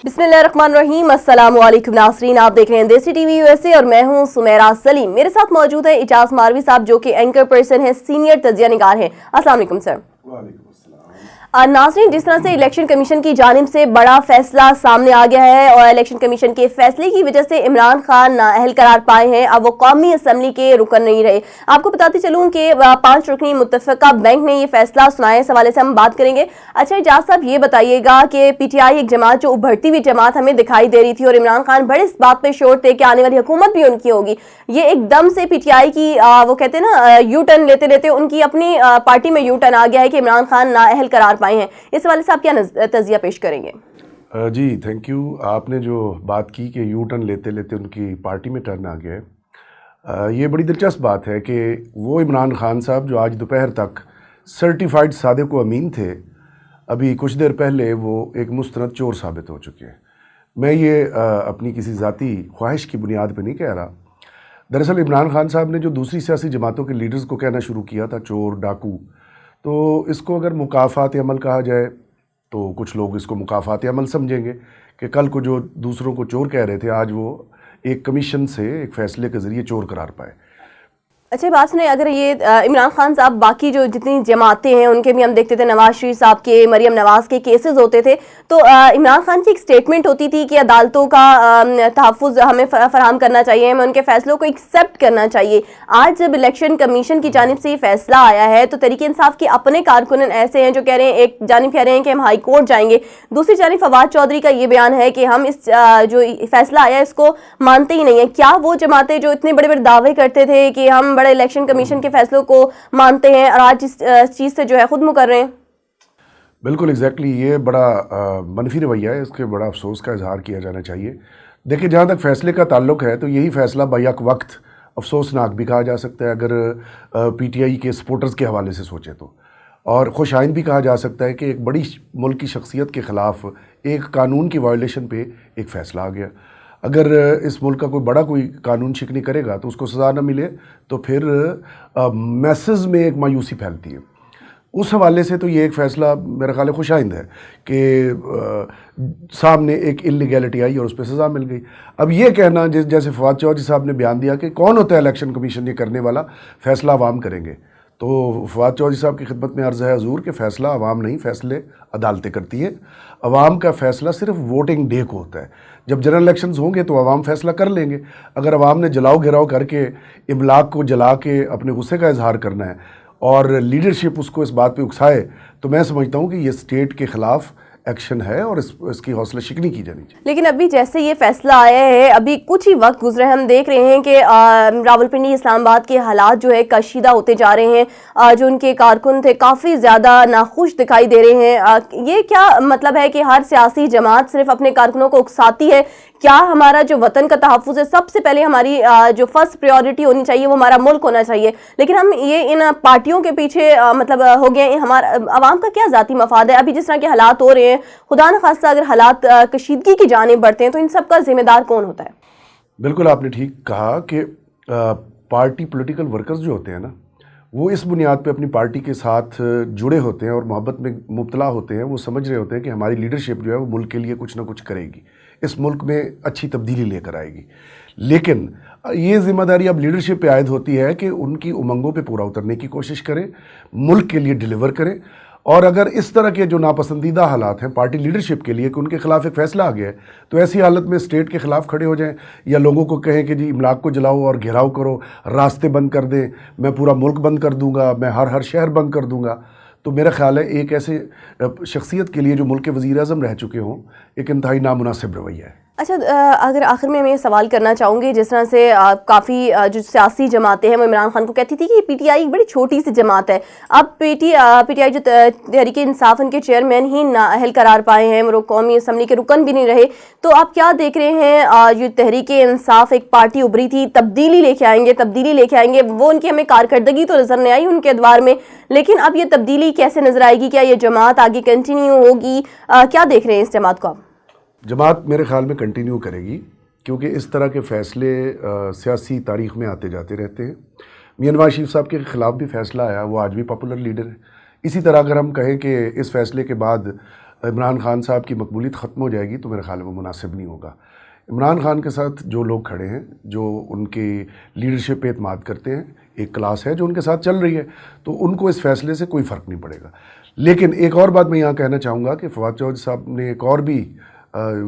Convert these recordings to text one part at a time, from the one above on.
बिस्मिल्लाहिर्रहमानिर्रहीम। अस्सलाम वालेकुम नाज़रीन, आप देख रहे हैं देसी टीवी यूएसए और मैं हूं सुमेरा सलीम। मेरे साथ मौजूद है इजाज मारवी साहब जो कि एंकर पर्सन है, सीनियर तजिया निगार हैं। अस्सलाम वालेकुम सर। नाज़रीन, जिस तरह से इलेक्शन कमीशन की जानिब से बड़ा फैसला सामने आ गया है और इलेक्शन कमीशन के फैसले की वजह से इमरान खान नाअहल करार पाए हैं, अब वो कौमी असम्बली के रुकन नहीं रहे। आपको बताते चलूँ कि 5 रुकनी मुत्तफ़िका बैंक ने ये फैसला सुनाया, इस हवाले से हम बात करेंगे। अच्छा इजाज साहब, ये बताइएगा कि पीटीआई एक जमात जो उभरती हुई जमात हमें दिखाई दे रही थी और इमरान खान बड़े इस बात पे श्योर थे कि आने वाली हुकूमत भी उनकी होगी, ये एकदम से पीटीआई की वो कहते हैं ना यू टर्न लेते लेते उनकी अपनी पार्टी में यू टर्न आ गया है कि इमरान खान नाअहल करार पाए हैं। इस वाले से आप क्या तज़िया पेश करेंगे? जी थैंक यू। आपने जो बात की कि यू टर्न लेते लेते उनकी पार्टी में टर्न आ गया है, ये बड़ी दिलचस्प बात है कि वो इमरान खान साहब जो आज दोपहर तक सर्टिफाइड सादिक व अमीन थे, अभी कुछ देर पहले वो एक मुस्तनद चोर साबित हो चुके हैं। मैं ये अपनी किसी ज़ाती ख्वाहिश की बुनियाद पर नहीं कह रहा। दरअसल इमरान खान साहब ने जो दूसरी सियासी जमातों के लीडर्स को कहना शुरू किया था चोर डाकू, तो इसको अगर मुकाफ़ात अमल कहा जाए तो कुछ लोग इसको मुकाफ़ात अमल समझेंगे कि कल को जो दूसरों को चोर कह रहे थे, आज वो एक कमीशन से एक फ़ैसले के ज़रिए चोर करार पाए। अच्छा बात सुने, अगर ये इमरान खान साहब बाकी जो जितनी जमातें हैं उनके भी हम देखते थे, नवाज शरीफ साहब के, मरियम नवाज के केसेस होते थे, तो इमरान खान की एक स्टेटमेंट होती थी कि अदालतों का तहफ़्फ़ुज़ हमें फराहम करना चाहिए, हमें उनके फैसलों को एक्सेप्ट करना चाहिए। आज जब इलेक्शन कमीशन की जानिब से ये फैसला आया है तो तहरीक इंसाफ के अपने कारकुन ऐसे हैं जो कह रहे हैं, एक जानिब कह रहे हैं कि हम हाई कोर्ट जाएंगे, दूसरी जानिब फवाद चौधरी का ये बयान है कि हम इस जो फैसला आया इसको मानते ही नहीं है। क्या वो जमातें जो इतने बड़े बड़े दावे करते थे कि हम बड़े इलेक्शन कमीशन के फैसलों को मानते हैं और आज इस चीज़ से जो है खुद मुकर रहे हैं? बिल्कुल एग्जैक्टली, ये बड़ा मनफी रवैया है, इसके बड़ा अफसोस का इजहार किया जाना चाहिए। देखिए, जहाँ तक फ़ैसले का ताल्लुक है तो यही फ़ैसला बैक वक्त अफसोसनाक भी कहा जा सकता है अगर पीटीआई के सपोर्टर्स के हवाले से सोचें तो, और खुशाइन भी कहा जा सकता है कि एक बड़ी मुल्क की शख्सियत के ख़िलाफ़ एक कानून की वायलेशन पे एक फ़ैसला आ गया। अगर इस मुल्क का कोई कानून शिकनी करेगा तो उसको सज़ा न मिले तो फिर मैसेज में एक मायूसी फैलती है। उस हवाले से तो ये एक फ़ैसला मेरा ख्याल है खुशाइंद है कि सामने एक इलीगैलिटी आई और उस पर सज़ा मिल गई। अब ये कहना जैसे फवाद चौधरी साहब ने बयान दिया कि कौन होता है इलेक्शन कमीशन ये करने वाला, फ़ैसला अवाम करेंगे, तो फवाद चौधरी साहब की खिदमत में अर्ज़ है हजूर कि फ़ैसला अवाम नहीं, फ़ैसले अदालतें करती हैं। अवाम का फ़ैसला सिर्फ वोटिंग डे को होता है। जब जनरल इलेक्शंस होंगे तो अवाम फ़ैसला कर लेंगे। अगर अवाम ने जलाओ घिराव करके इमलाक को जला के अपने गुस्से का इजहार करना है और लीडरशिप उसको इस बात पे उकसाए, तो मैं समझता हूँ कि ये स्टेट के ख़िलाफ़ एक्शन है और इसकी हौसला शिकनी की जानी चाहिए। लेकिन अभी जैसे ये फैसला आया है, अभी कुछ ही वक्त गुजरे, हम देख रहे हैं कि रावलपिंडी इस्लामाबाद के हालात जो है कशीदा होते जा रहे हैं। जो उनके कारकुन थे काफ़ी ज़्यादा नाखुश दिखाई दे रहे हैं। ये क्या मतलब है कि हर सियासी जमात सिर्फ अपने कारकुनों को उकसाती है? क्या हमारा जो वतन का तहफ़्फ़ुज़ है, सबसे पहले हमारी जो फर्स्ट प्रायोरिटी होनी चाहिए वो हमारा मुल्क होना चाहिए, लेकिन हम ये इन पार्टियों के पीछे मतलब हो गए। हमारा आवाम का क्या ज़ाती मफाद है? अभी जिस तरह के हालात हो रहे हैं, खुदा न खास्ता अगर हालात कशीदगी की जानिब बढ़ते हैं तो इन सब का जिम्मेदार कौन होता है? बिल्कुल आपने ठीक कहा कि पार्टी पॉलिटिकल वर्कर्स जो होते हैं ना, वो इस बुनियाद पे अपनी पार्टी के साथ जुड़े होते हैं और मोहब्बत में मुब्तला होते हैं। वो समझ रहे होते हैं कि हमारी लीडरशिप जो है वो मुल्क के लिए कुछ ना कुछ करेगी, इस मुल्क में अच्छी तब्दीली लेकर आएगी। लेकिन ये ज़िम्मेदारी अब लीडरशिप पे आयद होती है कि उनकी उमंगों पे पूरा उतरने की कोशिश करें, मुल्क के लिए डिलीवर करें। और अगर इस तरह के जो नापसंदीदा हालात हैं पार्टी लीडरशिप के लिए कि उनके खिलाफ एक फ़ैसला आ गया है, तो ऐसी हालत में स्टेट के ख़िलाफ़ खड़े हो जाएं या लोगों को कहें कि जी इमलाक को जलाओ और घेराव करो, रास्ते बंद कर दें, मैं पूरा मुल्क बंद कर दूंगा, मैं हर शहर बंद कर दूंगा, तो मेरा ख़्याल है एक ऐसे शख्सियत के लिए जो मुल्क के वज़ीर आज़म रह चुके हों, एक इंतहाई नामुनासिब रवैया है। अच्छा, अगर आखिर में मैं ये सवाल करना चाहूँगी, जिस तरह से काफ़ी जो सियासी जमातें हैं वो इमरान खान को कहती थी कि पीटीआई एक बड़ी छोटी सी जमात है। अब पीटीआई जो तहरीक इंसाफ उनके चेयरमैन ही नाअहल करार पाए हैं, वो कौमी असम्बली के रुकन भी नहीं रहे, तो आप क्या देख रहे हैं? जो तहरीक इंसाफ एक पार्टी उभरी थी, तब्दीली लेके आएंगे, वो उनकी हमें कारकर्दगी तो नज़र नहीं आई उनके अदवार में, लेकिन अब ये तब्दीली कैसे नज़र आएगी? क्या ये जमात आगे कंटिन्यू होगी? क्या देख रहे हैं इस जमात को आप? जमात मेरे ख़्याल में कंटिन्यू करेगी, क्योंकि इस तरह के फ़ैसले सियासी तारीख़ में आते जाते रहते हैं। मियां नवाज शरीफ साहब के ख़िलाफ़ भी फ़ैसला आया, वो आज भी पॉपुलर लीडर है। इसी तरह अगर हम कहें कि इस फ़ैसले के बाद عمران خان صاحب کی مقبولیت ختم ہو جائے گی تو میرے خیال میں وہ مناسب نہیں ہوگا. عمران خان کے ساتھ جو لوگ کھڑے ہیں, جو ان کی لیڈرشپ پہ اعتماد کرتے ہیں, ایک کلاس ہے جو ان کے ساتھ چل رہی ہے, تو ان کو اس فیصلے سے کوئی فرق نہیں پڑے گا. لیکن ایک اور بات میں یہاں کہنا چاہوں گا کہ فواد چودھری صاحب نے ایک اور بھی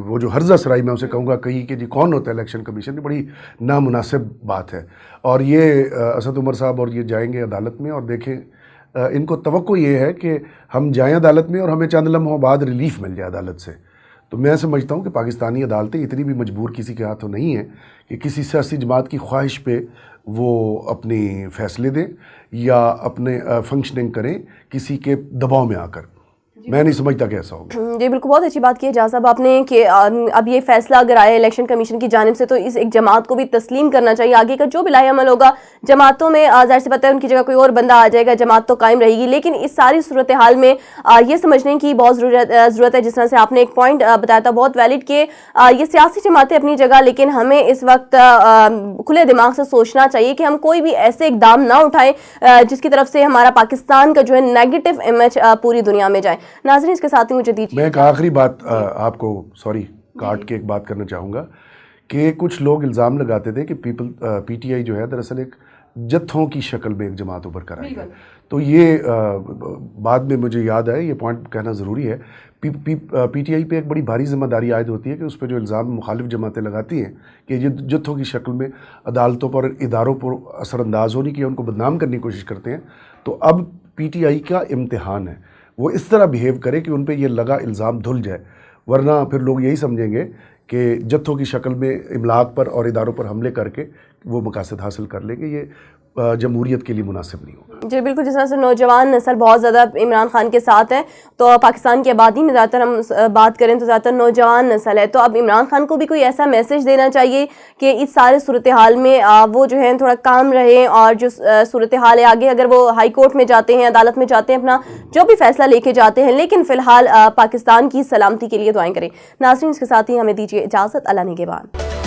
وہ جو ہرزہ سرائی میں اسے کہوں گا کہی کہ جی کون ہوتا ہے الیکشن کمیشن, یہ بڑی نامناسب بات ہے. اور یہ اسد عمر صاحب اور یہ جائیں گے عدالت میں, اور دیکھیں ان کو توقع یہ ہے کہ ہم جائیں عدالت میں اور ہمیں چند لمحوں بعد ریلیف مل جائے عدالت سے. تو میں سمجھتا ہوں کہ پاکستانی عدالتیں اتنی بھی مجبور کسی کے ہاتھوں نہیں ہیں کہ کسی سیاسی جماعت کی خواہش پہ وہ اپنی فیصلے دیں یا اپنے فنکشننگ کریں کسی کے دباؤ میں آ کر. میں نہیں سمجھتا کہ ایسا ہوگا. جی بالکل, بہت اچھی بات کی ہے جہاں صاحب آپ نے کہ اب یہ فیصلہ اگر آیا الیکشن کمیشن کی جانب سے تو اس ایک جماعت کو بھی تسلیم کرنا چاہیے. آگے کا جو بھی لائی عمل ہوگا جماعتوں میں ظاہر سے پتہ ہے ان کی جگہ کوئی اور بندہ آ جائے گا, جماعت تو قائم رہے گی. لیکن اس ساری صورتحال میں یہ سمجھنے کی بہت ضرورت ہے, جس طرح سے آپ نے ایک پوائنٹ بتایا تھا بہت ویلڈ, کہ یہ سیاسی جماعتیں اپنی جگہ, لیکن ہمیں اس وقت کھلے دماغ سے سوچنا چاہیے کہ ہم کوئی بھی ایسے اقدام نہ اٹھائیں جس کی طرف سے ہمارا پاکستان کا جو ہے نیگیٹو امیج پوری دنیا میں جائے. ناظرین اس کے ساتھ مجھے دیجیے میں ایک آخری بات آپ کو کاٹ کے ایک بات کرنا چاہوں گا کہ کچھ لوگ الزام لگاتے تھے کہ پی ٹی آئی جو ہے دراصل ایک جتھوں کی شکل میں ایک جماعت اوپر کرائی ہے. تو یہ بعد میں مجھے یاد آئے, یہ پوائنٹ کہنا ضروری ہے. پی ٹی آئی پہ ایک بڑی بھاری ذمہ داری عائد ہوتی ہے کہ اس پہ جو الزام مخالف جماعتیں لگاتی ہیں کہ یہ جتھوں کی شکل میں عدالتوں پر اداروں پر اثر انداز ہونے کی, ان کو بدنام کرنے کی کوشش کرتے ہیں. تو اب پی ٹی آئی کا امتحان ہے وہ اس طرح بیہیو کرے کہ ان پہ یہ لگا الزام دھل جائے, ورنہ پھر لوگ یہی سمجھیں گے کہ جتھوں کی شکل میں املاک پر اور اداروں پر حملے کر کے وہ مقاصد حاصل کر لیں گے. یہ جمہوریت کے لیے مناسب نہیں ہوگا. جی بالکل, جس طرح سے نوجوان نسل بہت زیادہ عمران خان کے ساتھ ہے, تو پاکستان کی آبادی میں زیادہ تر ہم بات کریں تو زیادہ تر نوجوان نسل ہے. تو اب عمران خان کو بھی کوئی ایسا میسج دینا چاہیے کہ اس سارے صورتحال میں وہ جو ہے تھوڑا کام رہے, اور جو صورتحال ہے آگے اگر وہ ہائی کورٹ میں جاتے ہیں, عدالت میں جاتے ہیں, اپنا جو بھی فیصلہ لے کے جاتے ہیں, لیکن فی الحال پاکستان کی سلامتی کے لیے دعائیں کریں. ناظرین اس کے ساتھ ہی ہمیں دیجیے اجازت. اللہ نگہبان.